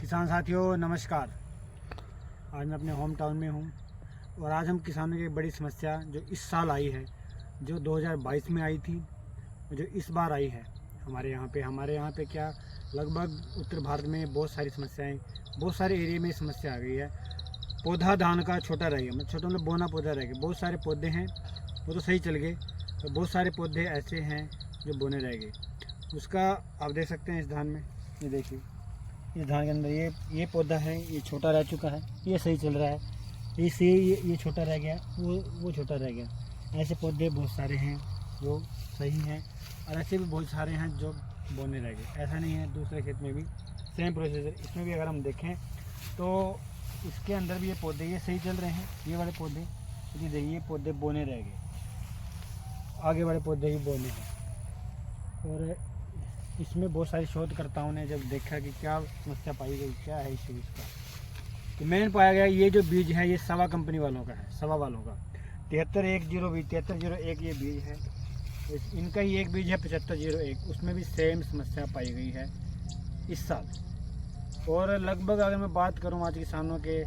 किसान साथियों नमस्कार। आज मैं अपने होम टाउन में हूँ और आज हम किसानों की एक बड़ी समस्या जो इस साल आई है, जो 2022 में आई थी, जो इस बार आई है हमारे यहाँ पे क्या लगभग उत्तर भारत में बहुत सारी समस्याएं, बहुत सारे एरिया में समस्या आ गई है। पौधा धान का छोटा रह गया, मतलब छोटा मतलब बोना पौधा रह गया। बहुत सारे पौधे हैं वो तो सही चल गए, तो बहुत सारे पौधे ऐसे हैं जो बोने रह गए। उसका आप देख सकते हैं इस धान में, ये देखिए इस धान के अंदर ये पौधा है, ये छोटा रह चुका है, ये सही चल रहा है। इससे ये छोटा रह गया, वो छोटा रह गया। ऐसे पौधे बहुत सारे हैं जो सही हैं और ऐसे भी बहुत सारे हैं जो बोने रह गए। ऐसा नहीं है, दूसरे खेत में भी सेम प्रोसीजर। इसमें भी अगर हम देखें तो इसके अंदर भी ये पौधे ये सही चल रहे हैं, ये वाले पौधे, क्योंकि देखिए ये पौधे बोने रह गए, आगे वाले पौधे भी बोने हैं। और इसमें बहुत सारे शोधकर्ताओं ने जब देखा कि क्या समस्या पाई गई, क्या है इस चीज़ का, तो मैंने पाया गया ये जो बीज है ये सवा कंपनी वालों का है, सवा वालों का 7301 ये बीज है। इनका ही एक बीज है 7501, उसमें भी सेम समस्या पाई गई है इस साल। और लगभग अगर मैं बात करूँ आज किसानों के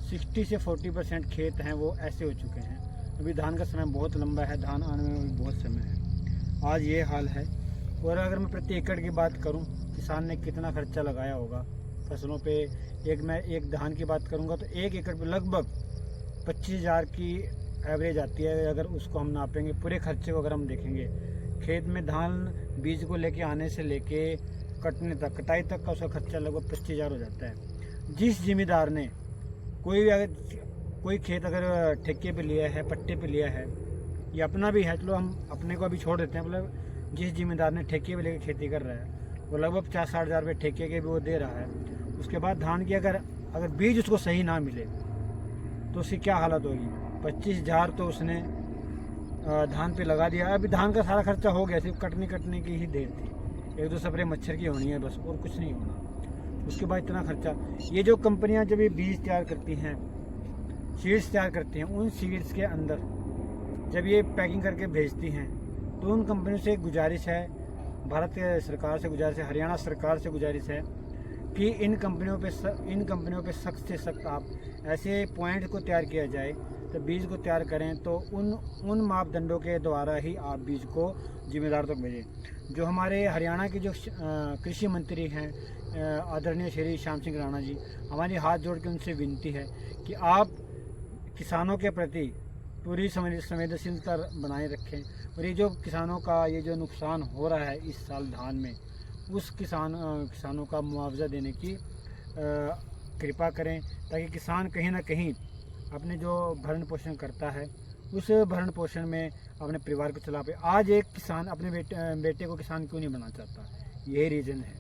60 से 40% खेत हैं वो ऐसे हो चुके हैं। अभी धान का समय बहुत लंबा है, धान आने में भी बहुत समय है। आज ये हाल है। और अगर मैं प्रति एकड़ की बात करूं, किसान ने कितना खर्चा लगाया होगा फसलों पे, मैं एक धान की बात करूंगा तो एक एकड़ पे लगभग 25,000 की एवरेज आती है। अगर उसको हम नापेंगे, पूरे खर्चे को अगर हम देखेंगे, खेत में धान बीज को लेके आने से लेके कटने तक, कटाई तक का उसका खर्चा लगभग 25,000 हो जाता है। जिस जिम्मेदार ने कोई खेत अगर ठेके पे लिया है, पट्टे पे लिया है, या अपना भी है, चलो हम अपने को अभी छोड़ देते हैं, मतलब जिस जिम्मेदार ने ठेके पे लेकर खेती कर रहा है वो लगभग 50-60 हज़ार रुपये ठेके के भी वो दे रहा है। उसके बाद धान की अगर बीज उसको सही ना मिले तो उसकी क्या हालत होगी। 25,000 तो उसने धान पे लगा दिया। अभी धान का सारा खर्चा हो गया, सिर्फ कटने की ही देर थी, 1-2 स्प्रे मच्छर की होनी है बस, और कुछ नहीं होना। उसके बाद इतना खर्चा। ये जो कंपनियां जब ये बीज तैयार करती हैं, सीड्स तैयार करती हैं, उन सीड्स के अंदर जब ये पैकिंग करके भेजती हैं तो उन कंपनियों से गुजारिश है, भारत सरकार से गुजारिश है, हरियाणा सरकार से गुजारिश है कि इन कंपनियों पे सख्त से सख्त आप ऐसे पॉइंट को तैयार किया जाए, तो बीज को तैयार करें तो उन मापदंडों के द्वारा ही आप बीज को जिम्मेदार तक भेजें। जो हमारे हरियाणा के जो कृषि मंत्री हैं आदरणीय श्री श्याम सिंह राणा जी, हमारी हाथ जोड़ के उनसे विनती है कि आप किसानों के प्रति पूरी संवेदनशीलता बनाए रखें। और ये जो किसानों का ये जो नुकसान हो रहा है इस साल धान में, उस किसानों का मुआवजा देने की कृपा करें, ताकि किसान कहीं ना कहीं अपने जो भरण पोषण करता है उस भरण पोषण में अपने परिवार को चला पाए। आज एक किसान अपने बेटे को किसान क्यों नहीं बनाना चाहता, यही रीज़न है।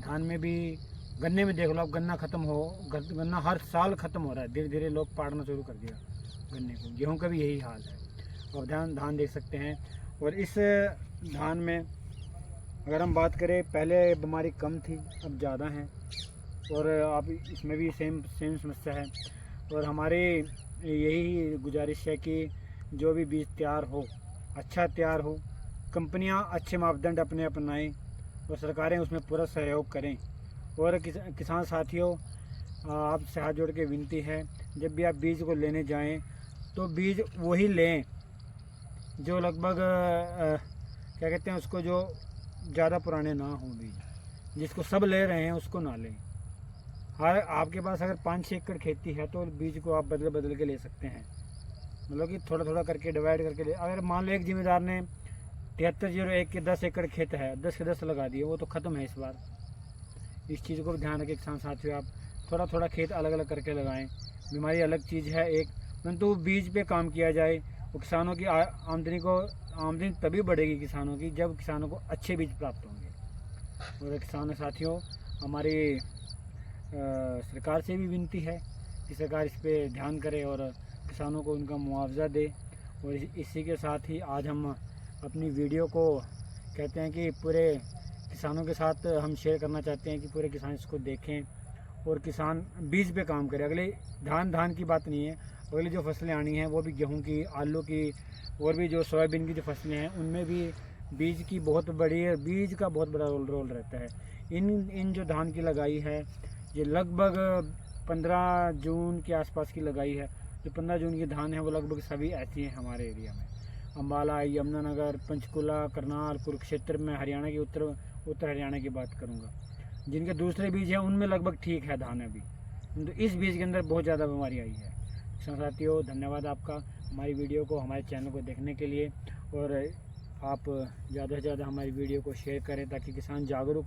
धान में भी, गन्ने में देख लो, अब गन्ना हर साल ख़त्म हो रहा है, धीरे धीरे लोग पाड़ना शुरू कर दिया गन्ने को। गेहूं का भी यही हाल है। और धान देख सकते हैं। और इस धान में अगर हम बात करें, पहले बीमारी कम थी, अब ज़्यादा हैं, और अब इसमें भी सेम समस्या है। और हमारी यही गुजारिश है कि जो भी बीज तैयार हो, अच्छा तैयार हो, कंपनियां अच्छे मापदंड अपने अपनाएं और सरकारें उसमें पूरा सहयोग करें। और किसान साथियों, आपसे हाथ जोड़ के विनती है, जब भी आप बीज को लेने जाएं तो बीज वही लें जो लगभग क्या कहते हैं उसको, जो ज़्यादा पुराने ना हों। बीज जिसको सब ले रहे हैं उसको ना लें। आपके पास अगर 5-6 एकड़ खेती है तो बीज को आप बदल के ले सकते हैं, मतलब कि थोड़ा थोड़ा करके डिवाइड करके ले। अगर मान लो एक जिम्मेदार ने 7301 के 10 एकड़ खेत है, 10 के 10 लगा दिए, वो तो ख़त्म है इस बार। इस चीज़ को ध्यान रखें किसान साथियों, आप थोड़ा थोड़ा खेत अलग अलग करके लगाएं। बीमारी अलग चीज़ है एक, परंतु बीज पे काम किया जाए वो किसानों की आमदनी तभी बढ़ेगी किसानों की, जब किसानों को अच्छे बीज प्राप्त होंगे। और किसान साथियों, हमारी सरकार से भी विनती है कि सरकार इस पे ध्यान करे और किसानों को उनका मुआवजा दे। और इसी के साथ ही आज हम अपनी वीडियो को कहते हैं कि पूरे किसानों के साथ हम शेयर करना चाहते हैं कि पूरे किसान इसको देखें और किसान बीज पे काम करें। अगले धान की बात नहीं है, अगली जो फसलें आनी हैं वो भी गेहूं की, आलू की, और भी जो सोयाबीन की जो फसलें हैं उनमें भी बीज का बहुत बड़ा रोल रहता है। इन जो धान की लगाई है ये लगभग 15 जून के आसपास की लगाई है। जो 15 जून की धान है वो लगभग सभी ऐसी हैं हमारे एरिया में। अम्बाला, यमुनानगर, पंचकुला, करनाल, कुरुक्षेत्र में हरियाणा की उत्तर हरियाणा की बात करूँगा। जिनके दूसरे बीज हैं उनमें लगभग ठीक है धान अभी, तो इस बीज के अंदर बहुत ज़्यादा बीमारी आई है। किसान साथियों, धन्यवाद आपका हमारी वीडियो को, हमारे चैनल को देखने के लिए। और आप ज़्यादा से ज़्यादा हमारी वीडियो को शेयर करें ताकि किसान जागरूक